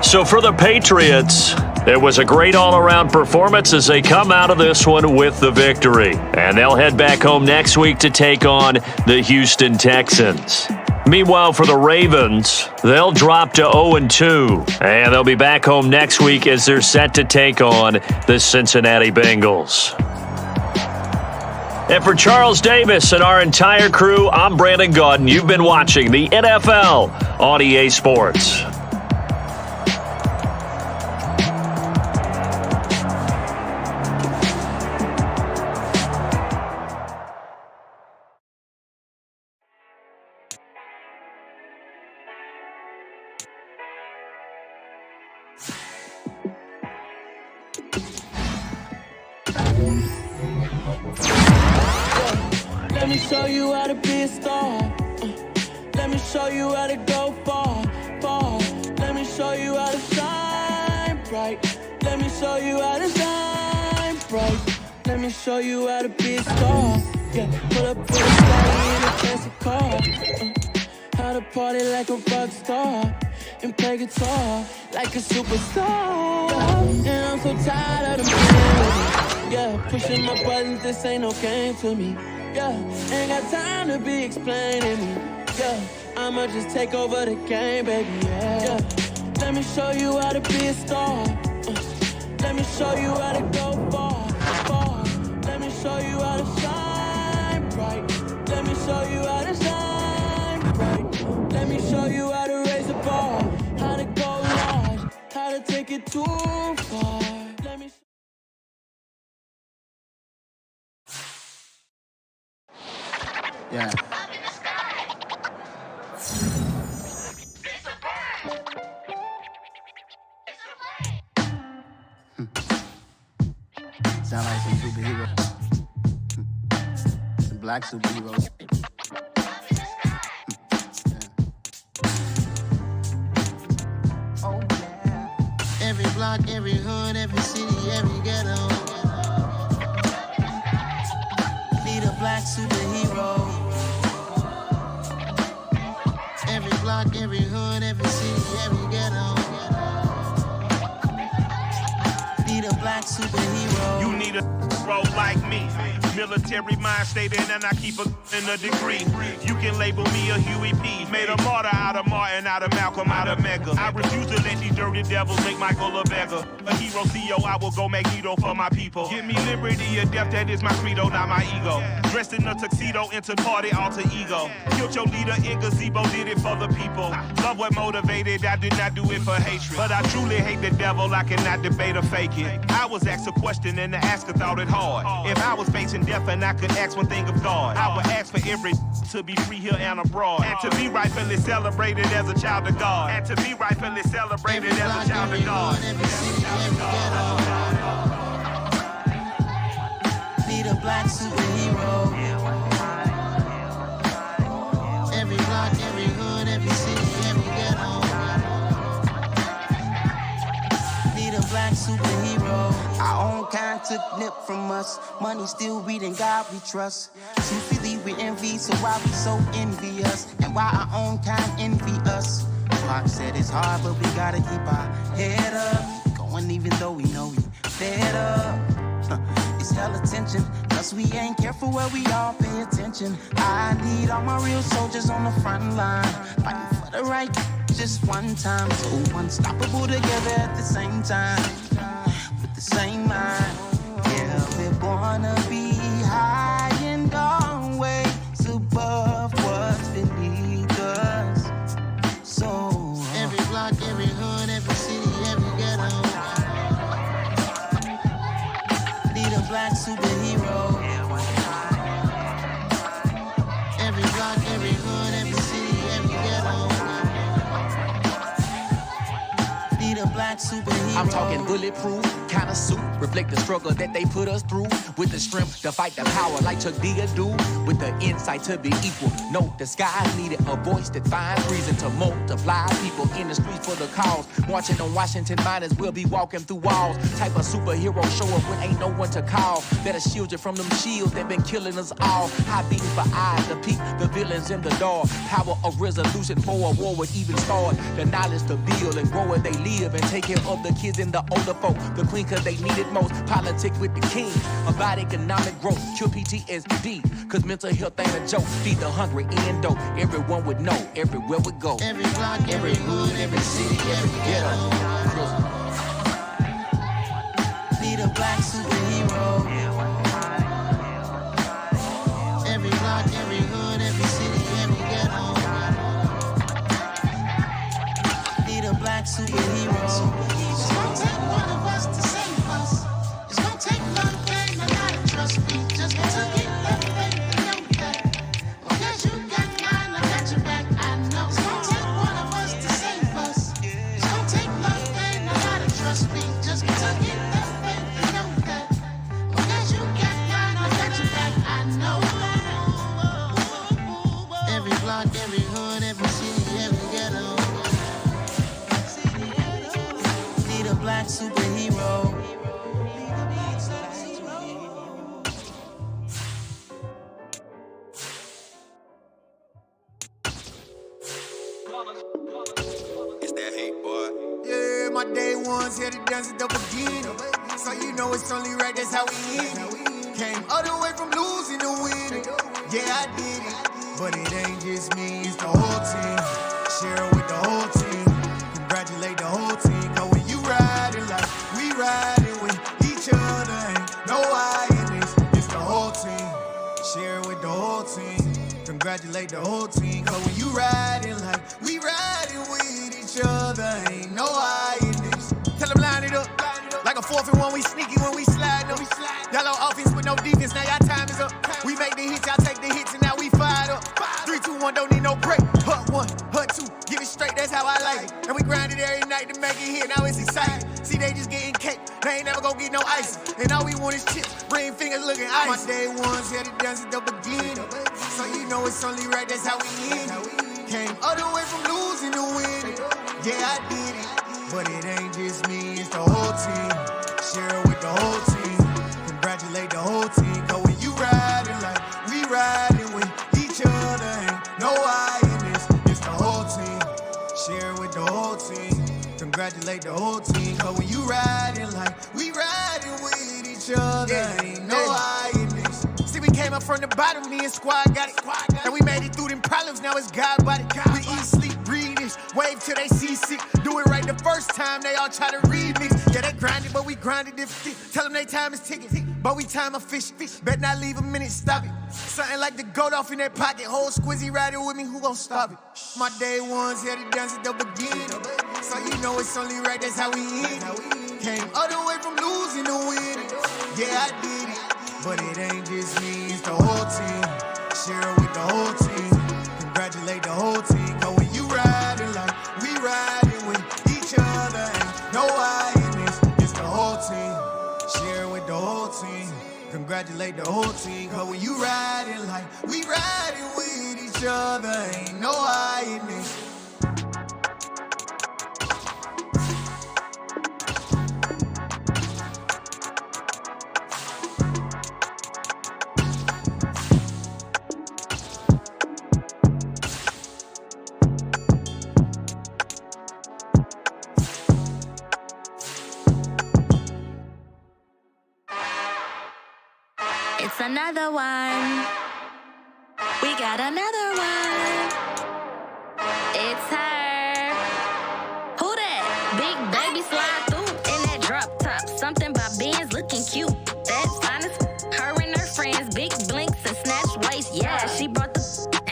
So for the Patriots, it was a great all-around performance as they come out of this one with the victory. And they'll head back home next week to take on the Houston Texans. Meanwhile, for the Ravens, they'll drop to 0-2, and they'll be back home next week as they're set to take on the Cincinnati Bengals. And for Charles Davis and our entire crew, I'm Brandon Gaudin. You've been watching the NFL on EA Sports. Let me show you how to be a star. Let me show you how to go far, far. Let me show you how to shine bright. Let me show you how to shine bright. Let me show you how to be a star. Yeah, pull up to the party in a fancy car. How to party like a rock star and play guitar like a superstar. And I'm so tired of the pain. Yeah, pushing my buttons, this ain't no game to me. Yeah, ain't got time to be explaining me. Yeah, I'ma just take over the game, baby. Yeah, let me show you how to be a star. Let me show you how to go far, far. Let me show you how to shine bright. Let me show you how to shine bright. Let me show you how to raise the bar, how to go large, how to take it too far. Let me. Yeah. Sound like some superheroes. Some black superheroes. Oh yeah. Every block, every hood, every city, every ghetto. Need a black superhero. Every block, every hood, every city, every ghetto. Need a black superhero. You need a bro like me. me. Military mind state and I keep in a degree. You can label me a Huey P. Made a martyr out of Martin, out of Malcolm, out of Mega. I refuse to let these dirty devils make Michael a beggar. A hero CEO, I will go Magneto for my people. Give me liberty or death, that is my credo, not my ego. Dressed in a tuxedo, enter party, alter ego. Killed your leader in gazebo, did it for the people. Love what motivated, I did not do it for hatred. But I truly hate the devil, I cannot debate or fake it. I was asked a question and the asker thought it hard. If I was facing death and I could ask one thing of God, I would ask for every to be free here and abroad. And to be rightfully celebrated as a child of God. And to be rightfully celebrated as a child of God. Need a black superhero. Every block, every hood, every city, every ghetto. Need a black superhero. Our own kind took nip from us. Money still reading God we trust. Truthfully we envy, so why we so envious? And why our own kind envy us? Pac said it's hard, but we gotta keep our head up. Going even though we know we fed up. It's hella tension, cause we ain't careful where we all pay attention. I need all my real soldiers on the front line, fighting for the right just one time. So unstoppable together at the same time, with the same mind. Yeah, we're gonna be high and always above what's beneath us. So every block, every hood, every city, every ghetto. Need a black superhero. Every block, every hood, every city, every ghetto. Need a black superhero. I'm talking bulletproof kind of suit, reflect the struggle that they put us through, with the strength to fight the power like Chuck D do, with the insight to be equal. No, the sky needed a voice that finds reason to multiply people in the streets for the cause. Marching on Washington, might as well be walking through walls. Type of superhero show up when ain't no one to call. That'll shield you from them shields that been killing us all. High beams for eyes to peek the villains in the dark. Power of resolution for a war would even start. The knowledge to build and grow where they live and take care of the kids and the older folk. The queen cause they need it most. Politics with the king. About economic growth. Cure PTSD. Cause mental health ain't a joke. Feed the hungry and dope. Everyone would know everywhere we go. Every block, every hood, every city, every ghetto. Need a black superhero. Every block, every hood, every city, every ghetto. Need a black superhero. It's gonna take one of us to save us. It's gonna take love and a lot of trust me. Just to get love and know that. Because you got mine, I got your back, I know. It's gonna take one of us to save us. It's gonna take love and a lot of trust me. Just to get love and know that. Because you got mine, I got your back, I know. Every block, every hood, every city, every ghetto. Need a black superhero. It's that hate, boy. Yeah, my day ones here to dance at the beginning. So you know it's only right, that's how we end it. Came all the way from losing to winning. Yeah, I did it. But it ain't just me, it's the whole team. Share it with the whole team. Congratulate the whole team. Cause when you riding like we riding with each other, ain't no I in this. It's the whole team. Share it with the whole team. Congratulate the whole team. Cause when you riding like we riding with each other, ain't no I in this. Tell them line it up. Like a 4th and 1, we sneaky when we slide them. Yellow offense with no defense, now y'all time is up. We make the hits, y'all take the hits, and now we fired up. 3, 2, 1, don't need no break. Hut 1, hut 2, give it straight, that's how I like it. And we grind it every night to make it hit, now it's exciting. See, they just getting cake, they ain't never gonna get no ice. And all we want is chips, ring fingers looking ice. My day ones here to dance at the beginning. So you know it's only right, that's how we end it. Came all the way from losing to winning. Yeah, I did it. But it ain't just me, it's the whole team. Share it with the whole team. Congratulate the whole team. Cause when you riding like we riding with each other, ain't no I in this. It's the whole team. Share it with the whole team. Congratulate the whole team. Cause when you riding like we riding with each other, ain't no I in this. came up from the bottom, me and squad got it. And we made it through them problems, now it's God body. We eat, sleep, breathe this, wave till they seasick. Do it right the first time, they all try to remix. Yeah, they grinded, but we grinded different. Tell them they time is ticking, but we time a fish. Bet not leave a minute, stop it. Something like the goat off in that pocket. Whole squizzy riding with me, who gon' stop it? My day ones here to dance at the beginning. So you know it's only right, that's how we end it. Came all the way from losing to winning. Yeah, I did it, but it ain't just me, it's the whole team. Share it with the whole team. Congratulate the whole team. Cause when you riding like we riding with each other, ain't no I in this, it's the whole team. Share it with the whole team. Congratulate the whole team. Cause when you riding like we riding with each other, ain't no I in this. It's another one. We got another one. It's her. Who that? Big baby slide through in that drop top. Something by Benz looking cute. That's fine as her and her friends. Big blinks and snatch waist. Yeah, she brought the.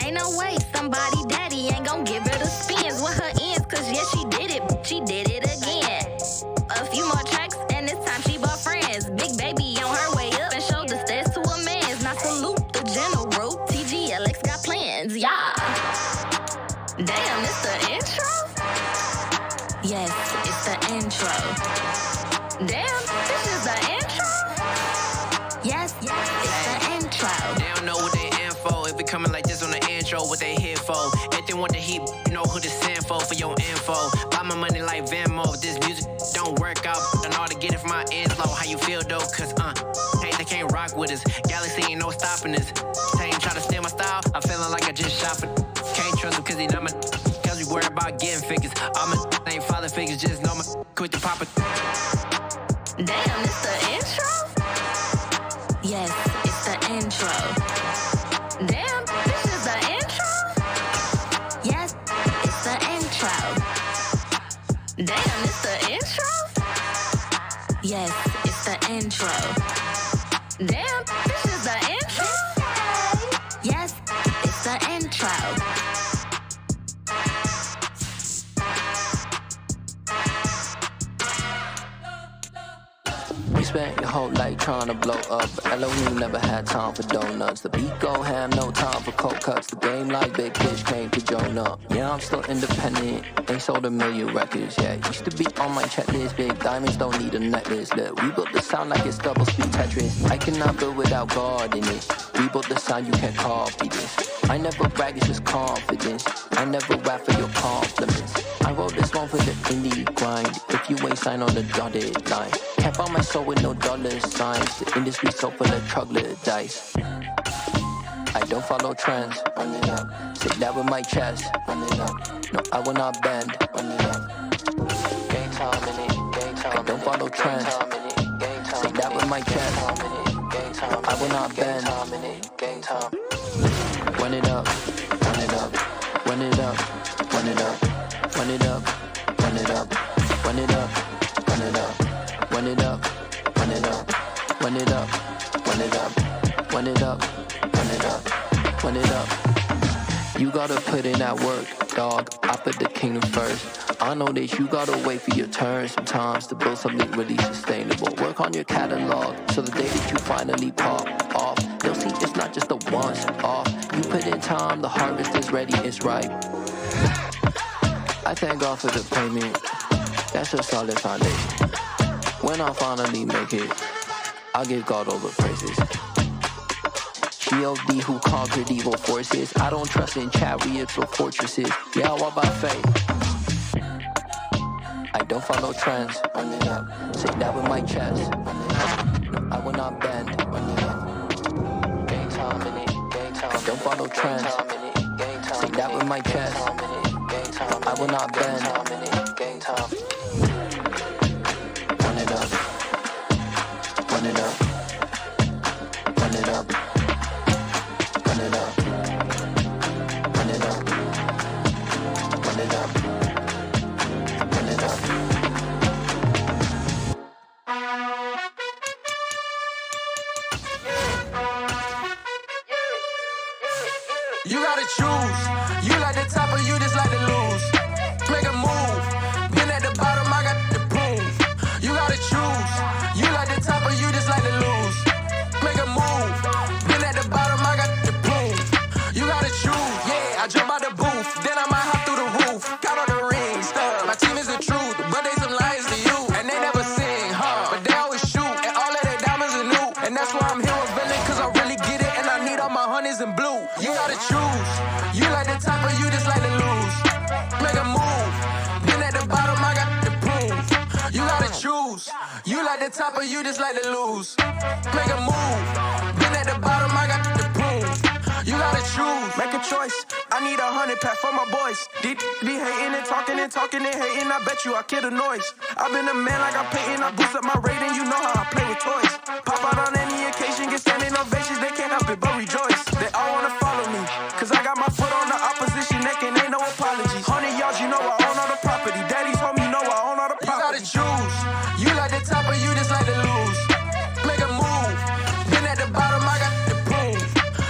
Ain't no way somebody daddy ain't gon' give her the spins with her ends. Cause yeah, she did it. She did it again. A few more tracks and this time she bought friends. Big baby on her way up and showed the stairs to a man's. Now salute the general. TGLX got plans, yeah. Damn, it's the intro? Yes, it's the intro. Damn, this is the intro? Yes, it's the intro. They don't know what they in for. If it coming like this on the intro, what they here for? If they want the heat, you know who to send for your info. Buy my money like Venmo. If this music don't work out, and all to get it from my ends low. How you feel though? Cause hey, they can't rock with us. Galaxy ain't no stopping us. They ain't try to steal my style. I'm feeling like I just shot for. Can't trust him cause he not my. Cause we worried about getting figures. All my ain't father figures, just know my quit the pop it. Damn, it's the intro? Yes, it's the intro. Damn, this is the intro? Yes, it's the intro. Damn, it's the intro? Yes, it's the intro. Damn, this is the intro? Yes, it's the intro. You spent your whole life trying to blow up. Elohim never had time for donuts. The beat go ham, no time for cold cuts. The game like Big Fish came to join up. Yeah, I'm still independent. Ain't sold a million records yet. Used to be on my checklist. Big diamonds don't need a necklace. Look, we built the sound like it's double speed Tetris. I cannot build without God in it. We built the sound, you can't copy this. I never brag, it's just confidence. I never rap for your compliments. I wrote this one for the indie grind. If you ain't signed on the dotted line. Can't buy my soul with no dollar signs. The industry so full of troglodytes. I don't follow trends. Run it up. Say that with my chest. Run it up. No, I will not bend. Run it up. Game time in it. Game time. I don't follow trends. Say that with my chest. I will not bend. Game time. Run it up. Run it up. Run it up. Run it up. Run it up. Run it up. Run it up. Run it up. Run it up, run it up, run it up, run it up, run it up, run it up, run it up. You gotta put in that work, dog. I put the kingdom first. I know that you gotta wait for your turn sometimes to build something really sustainable. Work on your catalog so the day that you finally pop off, they'll see it's not just a once off. You put in time, the harvest is ready, it's ripe. I thank God for the payment. That's a solid foundation. When I finally make it, I'll give God all the praises. G.O.D. who conquered evil forces. I don't trust in chariots or fortresses. Yeah, I walk by faith. I don't follow trends. Run it up. Say that with my chest. No, I will not bend. Run it up. Game time in it. Game time. I don't follow trends. Say that with my chest. I will not bend. Game time. Run it up. Run it up. Run it up. choose. You like the top or you just like to lose. Make a move. Been at the bottom, I got the proof. You gotta choose. You like the top or you just like to lose. Make a move. Been at the bottom, I got the proof. You gotta choose. Yeah, I jump out the booth. Then I might hop through the roof. Got on the ring stuff. My team is the truth, but they some liars to you. And they never sing, but they always shoot. And all of their diamonds are new. And that's why I'm here with Villain, cause I really get it. And I need all my honeys in blue. You gotta choose. You like the top or you just like to lose. Make a move. Been at the bottom, I got the proof. You gotta choose. You like the top or you just like to lose. Make a move. Been at the bottom, I got the proof. You gotta choose. Make a choice. I need 100 pack for my boys. Be hating and talking and hating. I bet you I kill the noise. I've been a man like I'm Peyton. I boost up my rating. You know how I play with toys. Pop out on any occasion, get standing ovations. They can't help it but rejoice. They all wanna follow me, cause I got my foot on the opposition neck and ain't no apologies. 100 yards, you know I own all the property. Daddy's home, you know I own all the property. You gotta choose. You like the top or you just like to lose. Make a move. Been at the bottom, I got the proof.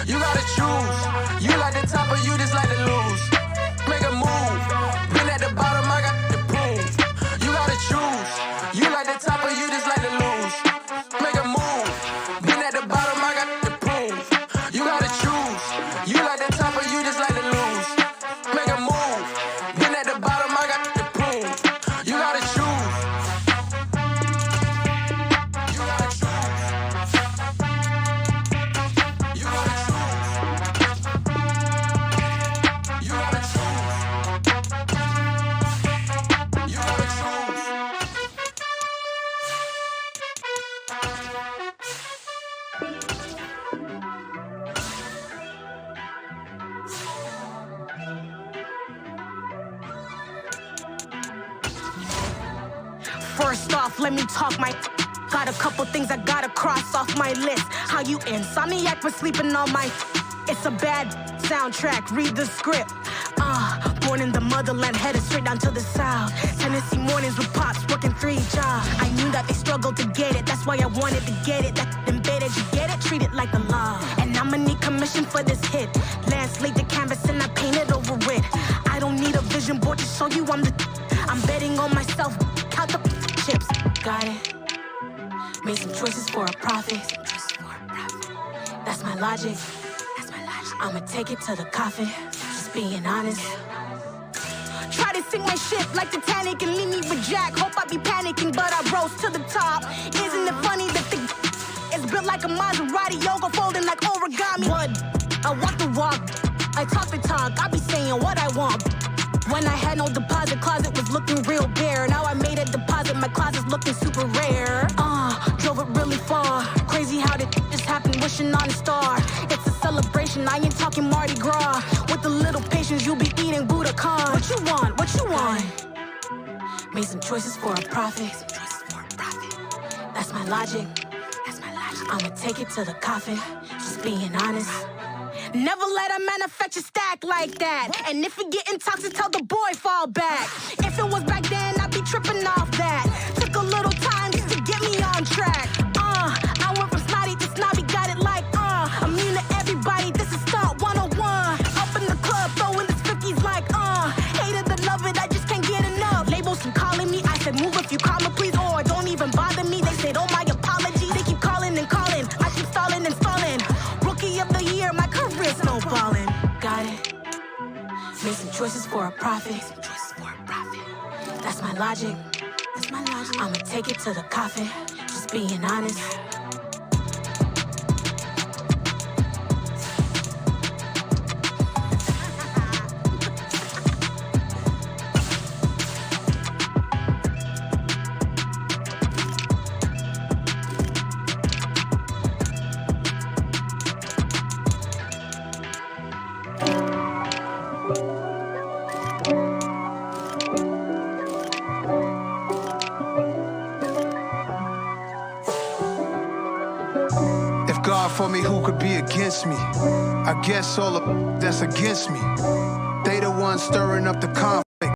You gotta choose. You like the top or you just like to lose. Make a move. Been at the bottom, I got the proof. You gotta choose. You like the top or you just like to lose. Make a move. Been at the bottom, I got the proof. You gotta choose. You like the top or you just like to lose. Make a move. Been at the bottom, I got the proof. You gotta choose. You gotta choose. You gotta choose. You gotta choose. You gotta choose. First off, let me talk my. Got a couple things I gotta cross off my list. How you insomniac for sleeping on my. It's a bad soundtrack, read the script. Born in the motherland, headed straight down to the south. Tennessee mornings with pops, working 3 jobs. I knew that they struggled to get it, that's why I wanted to get it. That embedded, you get it, treat it like the law. And I'ma need commission for this hit. Lance laid the canvas and I painted over it. I don't need a vision board to show you I'm the. I'm betting on myself, count the chips. Got it. Made some choices for a profit. That's my logic. I'ma take it to the coffin. Just being honest. Try to sink my ship like Titanic and leave me with Jack. Hope I be panicking, but I rose to the top. Isn't it funny that the is built like a Maserati, yoga folding like origami? What? I walk the walk, I talk the talk. I be saying what I want. When I had no deposit, closet was looking real bare. Now I made a deposit, my closet's looking super rare. Drove it really far. Crazy how did just happen, wishing on a star. It's a celebration, I ain't talking Mardi Gras. With a little patience, you'll be eating Budokan. What you want? What you want? Made some choices for a profit. That's my logic. I'ma take it to the coffin. Just being honest. Never let a manufacture stack like that. And if it getting toxic, tell the boy fall back. If it was back then, I'd be tripping off that. Took a little time just to get me on track. I went from snotty to snobby, got it like immune to everybody, this is stunt 101. Up in the club, throwing the cookies like hate it or love it, I just can't get enough. Labels keep calling me, I said move if you call me please, or don't even bother me. They said oh my apologies, they keep calling and calling. I keep stalling and stalling. Rookie of the year, my career snowballing. Got it. Made some choices for a profit. That's my logic. I'ma take it to the coffin. Just being honest. God for me, who could be against me? I guess all of that's against me. They the ones stirring up the conflict.